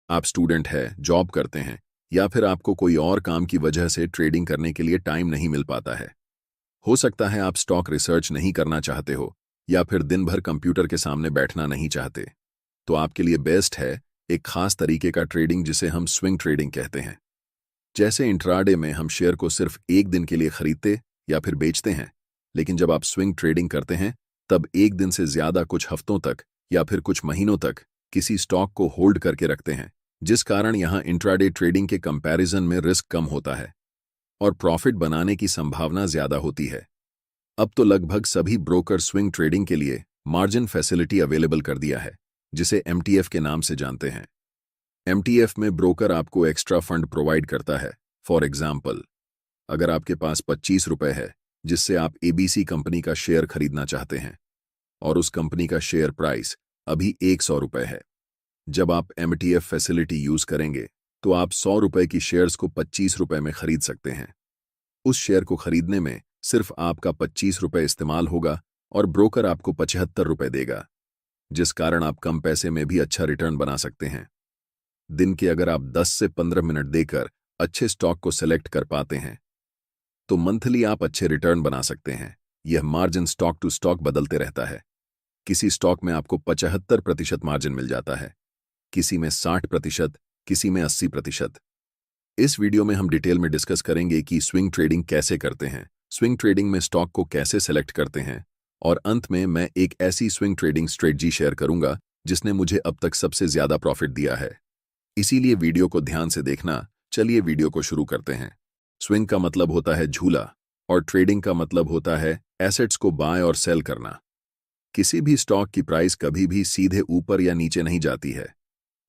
आप स्टूडेंट है, जॉब करते हैं, या फिर आपको कोई और काम की वजह से ट्रेडिंग करने के लिए टाइम नहीं मिल पाता है। हो सकता है आप स्टॉक रिसर्च नहीं करना चाहते हो या फिर दिन भर कंप्यूटर के सामने बैठना नहीं चाहते। तो आपके लिए बेस्ट है एक खास तरीके का ट्रेडिंग जिसे हम स्विंग ट्रेडिंग कहते हैं। जैसे इंट्राडे में हम शेयर को सिर्फ एक दिन के लिए खरीदते या फिर बेचते हैं, लेकिन जब आप स्विंग ट्रेडिंग करते हैं तब एक दिन से ज्यादा कुछ हफ्तों तक या फिर कुछ महीनों तक किसी स्टॉक को होल्ड करके रखते हैं, जिस कारण यहां इंट्राडे ट्रेडिंग के कंपैरिजन में रिस्क कम होता है और प्रॉफिट बनाने की संभावना ज्यादा होती है। अब तो लगभग सभी ब्रोकर स्विंग ट्रेडिंग के लिए मार्जिन फैसिलिटी अवेलेबल कर दिया है, जिसे एमटीएफ के नाम से जानते हैं। एमटीएफ में ब्रोकर आपको एक्स्ट्रा फंड प्रोवाइड करता है। फॉर एग्जाम्पल, अगर आपके पास 25 रुपए है जिससे आप एबीसी कंपनी का शेयर खरीदना चाहते हैं और उस कंपनी का शेयर प्राइस अभी 100 रुपए है, जब आप एमटीएफ फैसिलिटी यूज करेंगे तो आप 100 रुपए की शेयर्स को 25 रुपए में खरीद सकते हैं। उस शेयर को खरीदने में सिर्फ आपका 25 रुपए इस्तेमाल होगा और ब्रोकर आपको 75 रुपए देगा, जिस कारण आप कम पैसे में भी अच्छा रिटर्न बना सकते हैं। दिन के अगर आप 10 से 15 मिनट देकर अच्छे स्टॉक को सेलेक्ट कर पाते हैं तो मंथली आप अच्छे रिटर्न बना सकते हैं। यह मार्जिन स्टॉक टू स्टॉक बदलते रहता है। किसी स्टॉक में आपको 75% मार्जिन मिल जाता है, किसी में 60%, किसी में 80%। इस वीडियो में हम डिटेल में डिस्कस करेंगे कि स्विंग ट्रेडिंग कैसे करते हैं, स्विंग ट्रेडिंग में स्टॉक को कैसे सेलेक्ट करते हैं, और अंत में मैं एक ऐसी स्विंग ट्रेडिंग स्ट्रेटजी शेयर करूंगा जिसने मुझे अब तक सबसे ज्यादा प्रॉफिट दिया है। इसीलिए वीडियो को ध्यान से देखना। चलिए वीडियो को शुरू करते हैं। स्विंग का मतलब होता है झूला और ट्रेडिंग का मतलब होता है एसेट्स को बाय और सेल करना। किसी भी स्टॉक की प्राइस कभी भी सीधे ऊपर या नीचे नहीं जाती है।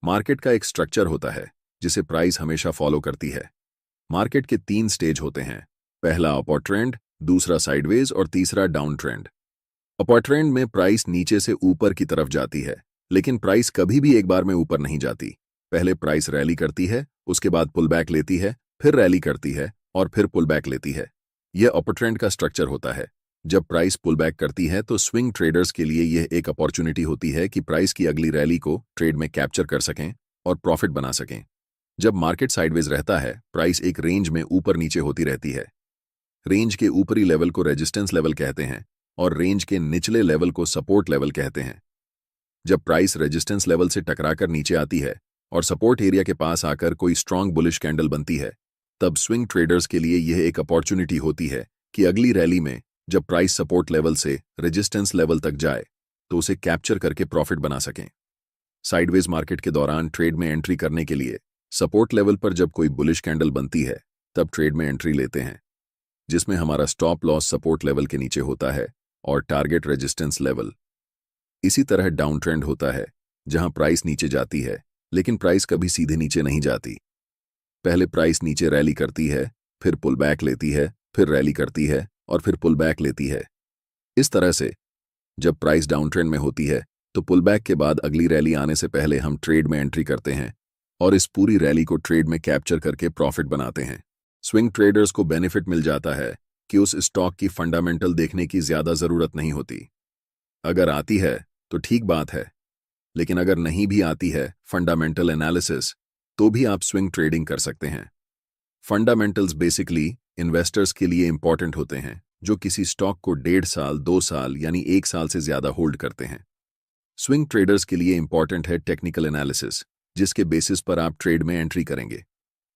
मार्केट का एक स्ट्रक्चर होता है जिसे प्राइस हमेशा फॉलो करती है। मार्केट के 3 स्टेज होते हैं, पहला अपवर्ड ट्रेंड, दूसरा साइडवेज और तीसरा डाउन ट्रेंड। अपवर्ड ट्रेंड में प्राइस नीचे से ऊपर की तरफ जाती है, लेकिन प्राइस कभी भी एक बार में ऊपर नहीं जाती। पहले प्राइस रैली करती है, उसके बाद पुल बैक लेती है, फिर रैली करती है और फिर पुल बैक लेती है। यह अपवर्ड ट्रेंड का स्ट्रक्चर होता है। जब प्राइस पुल बैक करती है तो स्विंग ट्रेडर्स के लिए यह एक अपॉर्चुनिटी होती है कि प्राइस की अगली रैली को ट्रेड में कैप्चर कर सकें और प्रॉफिट बना सकें। जब मार्केट साइडवेज रहता है, प्राइस एक रेंज में ऊपर नीचे होती रहती है। रेंज के ऊपरी लेवल को रेजिस्टेंस लेवल कहते हैं और रेंज के निचले लेवल को सपोर्ट लेवल कहते हैं। जब प्राइस रेजिस्टेंस लेवल से टकराकर नीचे आती है और सपोर्ट एरिया के पास आकर कोई स्ट्रांग बुलिश कैंडल बनती है, तब स्विंग ट्रेडर्स के लिए यह एक अपॉर्चुनिटी होती है कि अगली रैली में जब प्राइस सपोर्ट लेवल से रेजिस्टेंस लेवल तक जाए तो उसे कैप्चर करके प्रॉफिट बना सकें। साइडवेज मार्केट के दौरान ट्रेड में एंट्री करने के लिए सपोर्ट लेवल पर जब कोई बुलिश कैंडल बनती है तब ट्रेड में एंट्री लेते हैं, जिसमें हमारा स्टॉप लॉस सपोर्ट लेवल के नीचे होता है और टारगेट रेजिस्टेंस लेवल। इसी तरह डाउन ट्रेंड होता है जहां प्राइस नीचे जाती है, लेकिन प्राइस कभी सीधे नीचे नहीं जाती। पहले प्राइस नीचे रैली करती है, फिर पुल बैक लेती है, फिर रैली करती है और फिर पुल बैक लेती है। इस तरह से जब प्राइस डाउन ट्रेंड में होती है तो पुल बैक के बाद अगली रैली आने से पहले हम ट्रेड में एंट्री करते हैं और इस पूरी रैली को ट्रेड में कैप्चर करके प्रॉफिट बनाते हैं। स्विंग ट्रेडर्स को बेनिफिट मिल जाता है कि उस स्टॉक की फंडामेंटल देखने की ज्यादा जरूरत नहीं होती। अगर आती है तो ठीक बात है, लेकिन अगर नहीं भी आती है फंडामेंटल एनालिसिस, तो भी आप स्विंग ट्रेडिंग कर सकते हैं। फंडामेंटल्स बेसिकली इन्वेस्टर्स के लिए इंपॉर्टेंट होते हैं जो किसी स्टॉक को 1.5 साल, 2 साल यानी 1 साल से ज्यादा होल्ड करते हैं। स्विंग ट्रेडर्स के लिए इंपॉर्टेंट है टेक्निकल एनालिसिस, जिसके बेसिस पर आप ट्रेड में एंट्री करेंगे।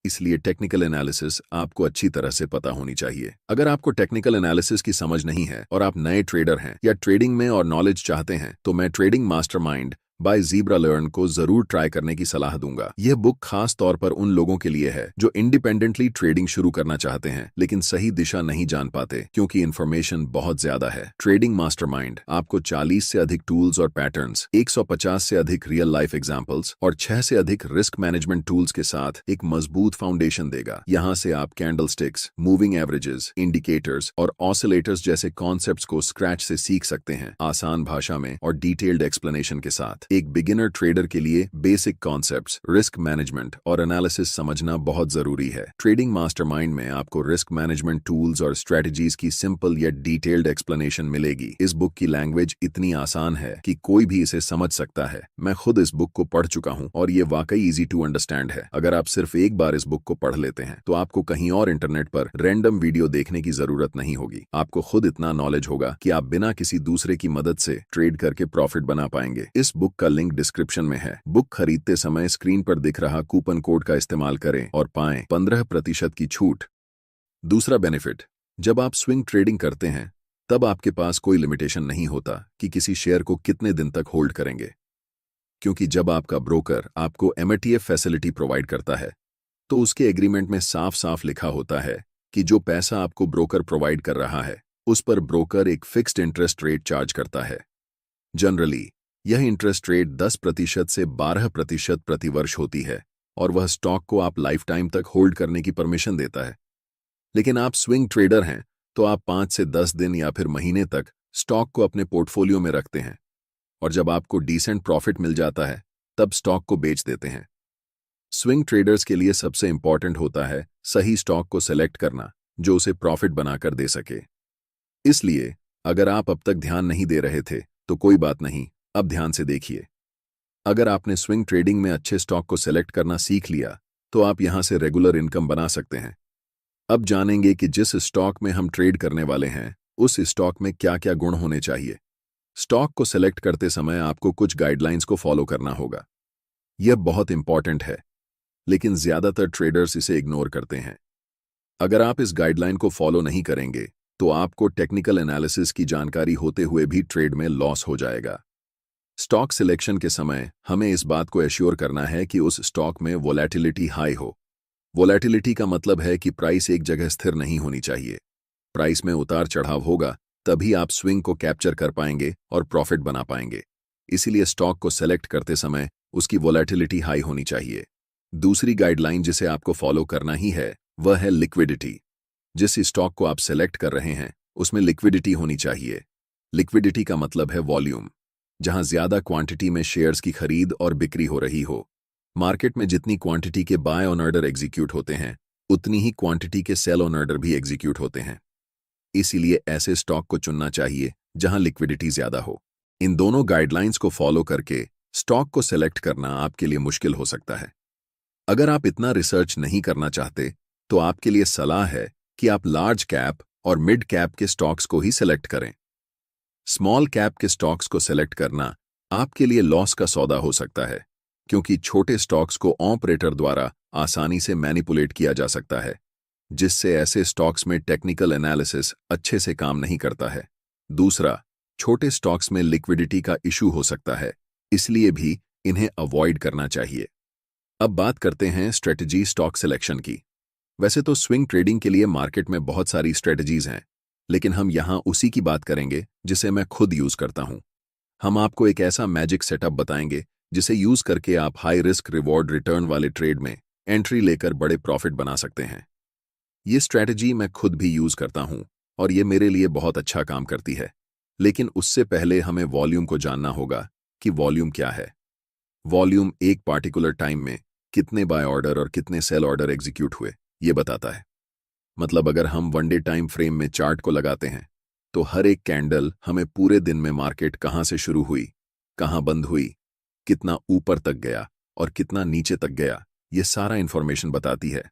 इसलिए टेक्निकल एनालिसिस आपको अच्छी तरह से पता होनी चाहिए। अगर आपको टेक्निकल एनालिसिस की समझ नहीं है और आप नए ट्रेडर हैं या ट्रेडिंग में और नॉलेज चाहते हैं, तो मैं trading mastermind by Zebra Learn को जरूर ट्राई करने की सलाह दूंगा। यह बुक खास तौर पर उन लोगों के लिए है जो इंडिपेंडेंटली ट्रेडिंग शुरू करना चाहते हैं लेकिन सही दिशा नहीं जान पाते क्योंकि इन्फॉर्मेशन बहुत ज्यादा है। ट्रेडिंग मास्टरमाइंड आपको 40 से अधिक टूल्स और पैटर्न्स, 150 से अधिक रियल लाइफ एग्जाम्पल्स और 6 से अधिक रिस्क मैनेजमेंट टूल्स के साथ एक मजबूत फाउंडेशन देगा। यहाँ से आप कैंडलस्टिक्स, मूविंग एवरेजेस, इंडिकेटर्स और ऑसिलेटर्स जैसे कॉन्सेप्ट्स को स्क्रैच से सीख सकते हैं, आसान भाषा में और डिटेल्ड एक्सप्लेनेशन के साथ। साथ एक बिगिनर ट्रेडर के लिए बेसिक कॉन्सेप्ट्स, रिस्क मैनेजमेंट और एनालिसिस समझना बहुत जरूरी है। ट्रेडिंग मास्टरमाइंड में आपको रिस्क मैनेजमेंट टूल्स और स्ट्रेटजीज की सिंपल या डिटेल्ड एक्सप्लेनेशन मिलेगी। इस बुक की लैंग्वेज इतनी आसान है कि कोई भी इसे समझ सकता है। मैं खुद इस बुक को पढ़ चुका हूँ और ये वाकई इजी टू अंडरस्टैंड है। अगर आप सिर्फ एक बार इस बुक को पढ़ लेते हैं तो आपको कहीं और इंटरनेट पर रैंडम वीडियो देखने की जरूरत नहीं होगी। आपको खुद इतना नॉलेज होगा कि आप बिना किसी दूसरे की मदद से ट्रेड करके प्रॉफिट बना पाएंगे। इस बुक का लिंक डिस्क्रिप्शन में है। बुक खरीदते समय स्क्रीन पर दिख रहा कूपन कोड का इस्तेमाल करें और पाएं 15% की छूट। दूसरा बेनिफिट, जब आप स्विंग ट्रेडिंग करते हैं तब आपके पास कोई लिमिटेशन नहीं होता कि किसी शेयर को कितने दिन तक होल्ड करेंगे, क्योंकि जब आपका ब्रोकर आपको एमटीएफ फैसिलिटी प्रोवाइड करता है तो उसके एग्रीमेंट में साफ साफ लिखा होता है कि जो पैसा आपको ब्रोकर प्रोवाइड कर रहा है उस पर ब्रोकर एक फिक्स्ड इंटरेस्ट रेट चार्ज करता है। जनरली यह इंटरेस्ट रेट 10% से 12% प्रतिवर्ष होती है और वह स्टॉक को आप लाइफ टाइम तक होल्ड करने की परमिशन देता है। लेकिन आप स्विंग ट्रेडर हैं तो आप 5 से 10 दिन या फिर महीने तक स्टॉक को अपने पोर्टफोलियो में रखते हैं और जब आपको डिसेंट प्रॉफिट मिल जाता है तब स्टॉक को बेच देते हैं। स्विंग ट्रेडर्स के लिए सबसे इंपॉर्टेंट होता है सही स्टॉक को सेलेक्ट करना जो उसे प्रॉफिट बनाकर दे सके। इसलिए अगर आप अब तक ध्यान नहीं दे रहे थे तो कोई बात नहीं, अब ध्यान से देखिए। अगर आपने स्विंग ट्रेडिंग में अच्छे स्टॉक को सेलेक्ट करना सीख लिया तो आप यहां से रेगुलर इनकम बना सकते हैं। अब जानेंगे कि जिस स्टॉक में हम ट्रेड करने वाले हैं उस स्टॉक में क्या क्या गुण होने चाहिए। स्टॉक को सेलेक्ट करते समय आपको कुछ गाइडलाइंस को फॉलो करना होगा। यह बहुत इंपॉर्टेंट है, लेकिन ज्यादातर ट्रेडर्स इसे इग्नोर करते हैं। अगर आप इस गाइडलाइन को फॉलो नहीं करेंगे तो आपको टेक्निकल एनालिसिस की जानकारी होते हुए भी ट्रेड में लॉस हो जाएगा। स्टॉक सिलेक्शन के समय हमें इस बात को एश्योर करना है कि उस स्टॉक में वोलेटिलिटी हाई हो। वोलेटिलिटी का मतलब है कि प्राइस एक जगह स्थिर नहीं होनी चाहिए। प्राइस में उतार चढ़ाव होगा तभी आप स्विंग को कैप्चर कर पाएंगे और प्रॉफिट बना पाएंगे। इसीलिए स्टॉक को सेलेक्ट करते समय उसकी वोलेटिलिटी हाई होनी चाहिए। दूसरी गाइडलाइन जिसे आपको फॉलो करना ही है वह है लिक्विडिटी। जिस स्टॉक को आप सेलेक्ट कर रहे हैं उसमें लिक्विडिटी होनी चाहिए। लिक्विडिटी का मतलब है वॉल्यूम, जहां ज्यादा क्वांटिटी में शेयर्स की खरीद और बिक्री हो रही हो। मार्केट में जितनी क्वांटिटी के बाय ऑन ऑर्डर एग्जीक्यूट होते हैं उतनी ही क्वांटिटी के सेल ऑन ऑर्डर भी एग्जीक्यूट होते हैं। इसीलिए ऐसे स्टॉक को चुनना चाहिए जहां लिक्विडिटी ज्यादा हो। इन दोनों गाइडलाइंस को फॉलो करके स्टॉक को सेलेक्ट करना आपके लिए मुश्किल हो सकता है। अगर आप इतना रिसर्च नहीं करना चाहते तो आपके लिए सलाह है कि आप लार्ज कैप और मिड कैप के स्टॉक्स को ही सेलेक्ट करें। स्मॉल कैप के स्टॉक्स को सेलेक्ट करना आपके लिए लॉस का सौदा हो सकता है, क्योंकि छोटे स्टॉक्स को ऑपरेटर द्वारा आसानी से मैनिपुलेट किया जा सकता है, जिससे ऐसे स्टॉक्स में टेक्निकल एनालिसिस अच्छे से काम नहीं करता है। दूसरा, छोटे स्टॉक्स में लिक्विडिटी का इशू हो सकता है, इसलिए भी इन्हें अवॉइड करना चाहिए। अब बात करते हैं स्ट्रेटजी स्टॉक सिलेक्शन की। वैसे तो स्विंग ट्रेडिंग के लिए मार्केट में बहुत सारी स्ट्रेटजीज हैं, लेकिन हम यहां उसी की बात करेंगे जिसे मैं खुद यूज करता हूं। हम आपको एक ऐसा मैजिक सेटअप बताएंगे जिसे यूज करके आप हाई रिस्क रिवॉर्ड रिटर्न वाले ट्रेड में एंट्री लेकर बड़े प्रॉफिट बना सकते हैं। ये स्ट्रैटेजी मैं खुद भी यूज करता हूं और ये मेरे लिए बहुत अच्छा काम करती है। लेकिन उससे पहले हमें वॉल्यूम को जानना होगा कि वॉल्यूम क्या है। वॉल्यूम एक पार्टिकुलर टाइम में कितने बाय ऑर्डर और कितने सेल ऑर्डर एग्जीक्यूट हुए ये बताता है। मतलब अगर हम वन डे टाइम फ्रेम में चार्ट को लगाते हैं तो हर एक कैंडल हमें पूरे दिन में मार्केट कहां से शुरू हुई, कहां बंद हुई, कितना ऊपर तक गया और कितना नीचे तक गया, ये सारा इंफॉर्मेशन बताती है।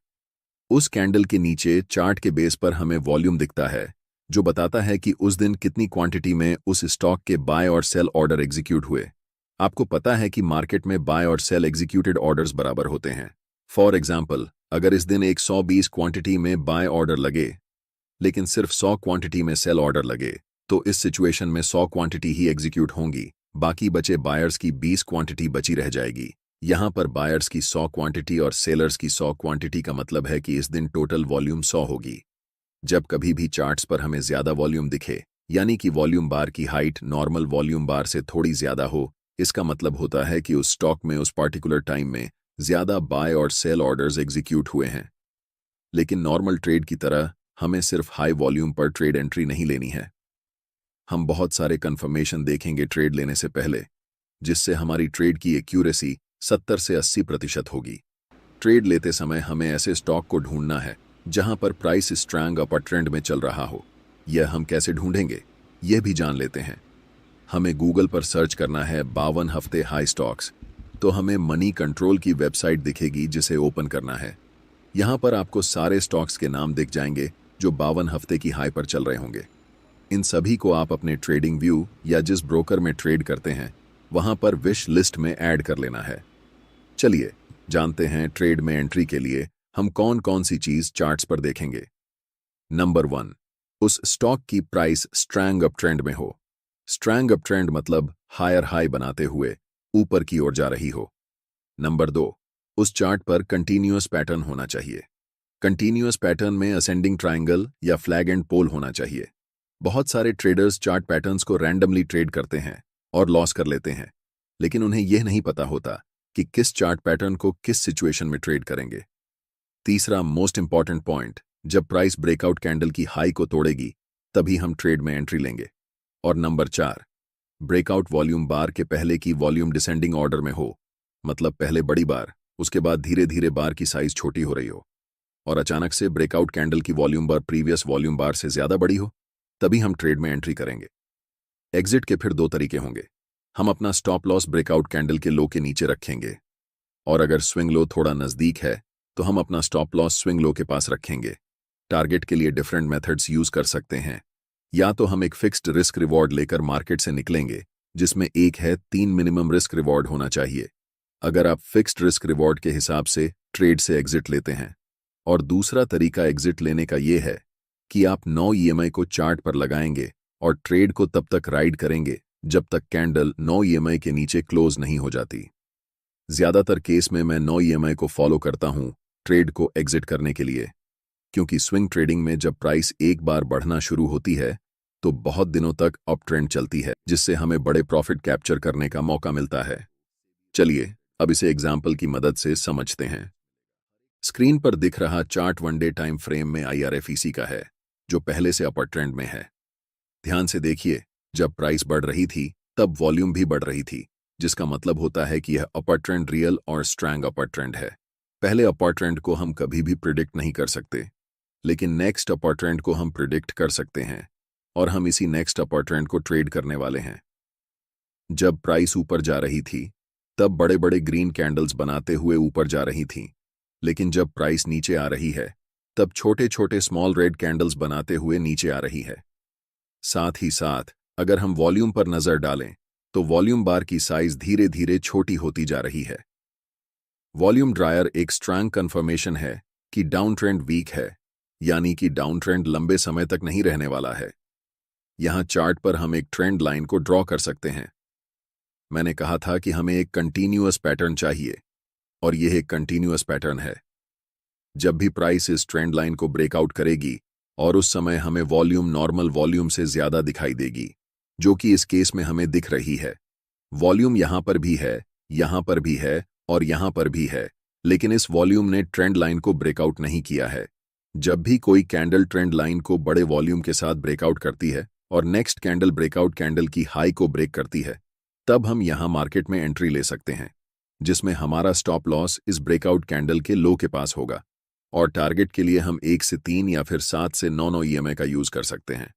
उस कैंडल के नीचे चार्ट के बेस पर हमें वॉल्यूम दिखता है, जो बताता है कि उस दिन कितनी क्वांटिटी में उस स्टॉक के बाय और सेल ऑर्डर एग्जीक्यूट हुए। आपको पता है कि मार्केट में बाय और सेल एग्जीक्यूटेड ऑर्डर्स बराबर होते हैं। फॉर एग्जाम्पल, अगर इस दिन एक 120 क्वांटिटी में बाय ऑर्डर लगे लेकिन सिर्फ 100 क्वांटिटी में सेल ऑर्डर लगे, तो इस सिचुएशन में 100 क्वांटिटी ही एग्जीक्यूट होंगी, बाकी बचे बायर्स की 20 क्वांटिटी बची रह जाएगी। यहां पर बायर्स की 100 क्वांटिटी और सेलर्स की 100 क्वांटिटी का मतलब है कि इस दिन टोटल वॉल्यूम 100 होगी। जब कभी भी चार्ट्स पर हमें ज्यादा वॉल्यूम दिखे, यानी कि वॉल्यूम बार की हाइट नॉर्मल वॉल्यूम बार से थोड़ी ज्यादा हो, इसका मतलब होता है कि उस स्टॉक में उस पार्टिकुलर टाइम में ज्यादा बाय और सेल ऑर्डर्स एग्जीक्यूट हुए हैं। लेकिन नॉर्मल ट्रेड की तरह हमें सिर्फ हाई वॉल्यूम पर ट्रेड एंट्री नहीं लेनी है। हम बहुत सारे कंफर्मेशन देखेंगे ट्रेड लेने से पहले, जिससे हमारी ट्रेड की एक्यूरेसी 70 से 80% होगी। ट्रेड लेते समय हमें ऐसे स्टॉक को ढूंढना है जहां पर प्राइस स्ट्रांग अपर ट्रेंड में चल रहा हो। यह हम कैसे ढूंढेंगे, यह भी जान लेते हैं। हमें गूगल पर सर्च करना है 52 हफ्ते हाई स्टॉक्स, तो हमें मनी कंट्रोल की वेबसाइट दिखेगी जिसे ओपन करना है। यहाँ पर आपको सारे स्टॉक्स के नाम दिख जाएंगे जो 52 हफ्ते की हाई पर चल रहे होंगे। इन सभी को आप अपने ट्रेडिंग व्यू या जिस ब्रोकर में ट्रेड करते हैं वहां पर विश लिस्ट में ऐड कर लेना है। चलिए जानते हैं ट्रेड में एंट्री के लिए हम कौन कौन सी चीज चार्ट्स पर देखेंगे। नंबर 1, उस स्टॉक की प्राइस स्ट्रैंग अप ट्रेंड में हो। स्ट्रैंग अप ट्रेंड मतलब हायर हाई बनाते हुए ऊपर की ओर जा रही हो। नंबर 2, उस चार्ट पर कंटीन्यूअस पैटर्न होना चाहिए। कंटीन्यूअस पैटर्न में असेंडिंग ट्रायंगल या फ्लैग एंड पोल होना चाहिए। बहुत सारे ट्रेडर्स चार्ट पैटर्न्स को रैंडमली ट्रेड करते हैं और लॉस कर लेते हैं, लेकिन उन्हें यह नहीं पता होता कि किस चार्ट पैटर्न को किस सिचुएशन में ट्रेड करेंगे। तीसरा मोस्ट इंपॉर्टेंट पॉइंट, जब प्राइस ब्रेकआउट कैंडल की हाई को तोड़ेगी तभी हम ट्रेड में एंट्री लेंगे। और नंबर 4, ब्रेकआउट वॉल्यूम बार के पहले की वॉल्यूम डिसेंडिंग ऑर्डर में हो, मतलब पहले बड़ी बार, उसके बाद धीरे धीरे बार की साइज छोटी हो रही हो और अचानक से ब्रेकआउट कैंडल की वॉल्यूम बार प्रीवियस वॉल्यूम बार से ज्यादा बड़ी हो, तभी हम ट्रेड में एंट्री करेंगे। एग्जिट के फिर 2 तरीके होंगे। हम अपना स्टॉप लॉस ब्रेकआउट कैंडल के लो के नीचे रखेंगे और अगर स्विंग लो थोड़ा नजदीक है तो हम अपना स्टॉप लॉस स्विंग लो के पास रखेंगे। टारगेट के लिए डिफरेंट मेथड्स यूज कर सकते हैं। या तो हम एक फिक्स्ड रिस्क रिवॉर्ड लेकर मार्केट से निकलेंगे जिसमें एक है 3 मिनिमम रिस्क रिवॉर्ड होना चाहिए अगर आप फिक्स्ड रिस्क रिवॉर्ड के हिसाब से ट्रेड से एग्जिट लेते हैं। और दूसरा तरीका एग्जिट लेने का यह है कि आप 9 ईएमआई को चार्ट पर लगाएंगे और ट्रेड को तब तक राइड करेंगे जब तक कैंडल 9 ईएमआई के नीचे क्लोज नहीं हो जाती। ज्यादातर केस में मैं 9 ईएमआई को फॉलो करता हूं ट्रेड को एग्जिट करने के लिए, क्योंकि स्विंग ट्रेडिंग में जब प्राइस एक बार बढ़ना शुरू होती है तो बहुत दिनों तक अप ट्रेंड चलती है, जिससे हमें बड़े प्रॉफिट कैप्चर करने का मौका मिलता है। चलिए अब इसे एग्जाम्पल की मदद से समझते हैं। स्क्रीन पर दिख रहा चार्ट 1 डे टाइम फ्रेम में IRFEC का है जो पहले से अपर ट्रेंड में है। ध्यान से देखिए, जब प्राइस बढ़ रही थी तब वॉल्यूम भी बढ़ रही थी, जिसका मतलब होता है कि यह अपर ट्रेंड रियल और स्ट्रैंग अपर ट्रेंड है। पहले अपर ट्रेंड को हम कभी भी प्रिडिक्ट नहीं कर सकते, लेकिन नेक्स्ट अपर ट्रेंड को हम प्रिडिक्ट कर सकते हैं और हम इसी नेक्स्ट अपर ट्रेंड को ट्रेड करने वाले हैं। जब प्राइस ऊपर जा रही थी तब बड़े बड़े ग्रीन कैंडल्स बनाते हुए ऊपर जा रही थीं, लेकिन जब प्राइस नीचे आ रही है तब छोटे छोटे स्मॉल रेड कैंडल्स बनाते हुए नीचे आ रही है। साथ ही साथ अगर हम वॉल्यूम पर नजर डालें तो वॉल्यूम बार की साइज धीरे धीरे छोटी होती जा रही है। वॉल्यूम ड्रायर एक स्ट्रॉन्ग कंफर्मेशन है कि डाउन ट्रेंड वीक है, यानी कि डाउन ट्रेंड लंबे समय तक नहीं रहने वाला है। यहां चार्ट पर हम एक ट्रेंड लाइन को ड्रॉ कर सकते हैं। मैंने कहा था कि हमें एक कंटीन्यूअस पैटर्न चाहिए और यह एक कंटीन्यूअस पैटर्न है। जब भी प्राइस इस ट्रेंड लाइन को ब्रेकआउट करेगी और उस समय हमें वॉल्यूम नॉर्मल वॉल्यूम से ज्यादा दिखाई देगी, जो कि इस केस में हमें दिख रही है। वॉल्यूम यहां पर भी है, यहां पर भी है और यहां पर भी है, लेकिन इस वॉल्यूम ने ट्रेंड लाइन को ब्रेकआउट नहीं किया है। जब भी कोई कैंडल ट्रेंड लाइन को बड़े वॉल्यूम के साथ ब्रेकआउट करती है और नेक्स्ट कैंडल ब्रेकआउट कैंडल की हाई को ब्रेक करती है, तब हम यहां मार्केट में एंट्री ले सकते हैं, जिसमें हमारा स्टॉप लॉस इस ब्रेकआउट कैंडल के लो के पास होगा और टारगेट के लिए हम 1 से 3 या फिर 7 से 9 ईएमआई का यूज कर सकते हैं।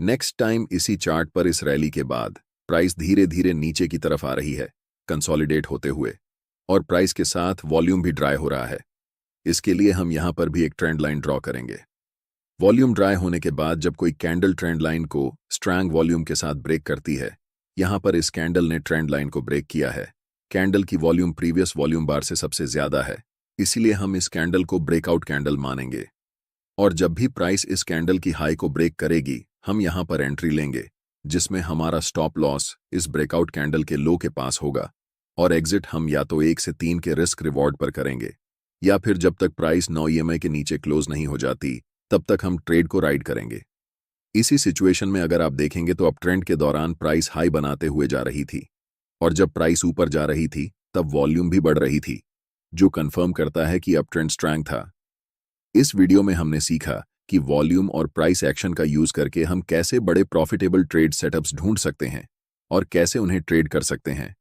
नेक्स्ट टाइम इसी चार्ट पर इस रैली के बाद प्राइस धीरे धीरे नीचे की तरफ आ रही है, कंसोलिडेट होते हुए, और प्राइस के साथ वॉल्यूम भी ड्राई हो रहा है। इसके लिए हम यहां पर भी एक ट्रेंड लाइन ड्रॉ करेंगे। वॉल्यूम ड्राई होने के बाद जब कोई कैंडल ट्रेंड लाइन को स्ट्रॉन्ग वॉल्यूम के साथ ब्रेक करती है, यहां पर इस कैंडल ने ट्रेंड लाइन को ब्रेक किया है। कैंडल की वॉल्यूम प्रीवियस वॉल्यूम बार से सबसे ज्यादा है, इसीलिए हम इस कैंडल को ब्रेकआउट कैंडल मानेंगे। और जब भी प्राइस इस कैंडल की हाई को ब्रेक करेगी, हम यहां पर एंट्री लेंगे, जिसमें हमारा स्टॉप लॉस इस ब्रेकआउट कैंडल के लो के पास होगा और एग्जिट हम या तो 1 से 3 के रिस्क रिवॉर्ड पर करेंगे या फिर जब तक प्राइस 9 ईएमआई के नीचे क्लोज नहीं हो जाती तब तक हम ट्रेड को राइड करेंगे। इसी सिचुएशन में अगर आप देखेंगे तो अप ट्रेंड के दौरान प्राइस हाई बनाते हुए जा रही थी और जब प्राइस ऊपर जा रही थी तब वॉल्यूम भी बढ़ रही थी, जो कंफर्म करता है कि अप ट्रेंड स्ट्रॉन्ग था। इस वीडियो में हमने सीखा कि वॉल्यूम और प्राइस एक्शन का यूज करके हम कैसे बड़े प्रॉफिटेबल ट्रेड सेटअप्स ढूंढ सकते हैं और कैसे उन्हें ट्रेड कर सकते हैं।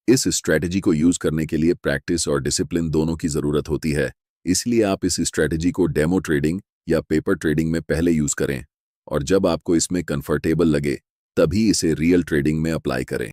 इस स्ट्रैटेजी को यूज करने के लिए प्रैक्टिस और डिसिप्लिन दोनों की जरूरत होती है, इसलिए आप इस स्ट्रैटेजी को डेमो ट्रेडिंग या पेपर ट्रेडिंग में पहले यूज करें और जब आपको इसमें कंफर्टेबल लगे तभी इसे रियल ट्रेडिंग में अप्लाई करें।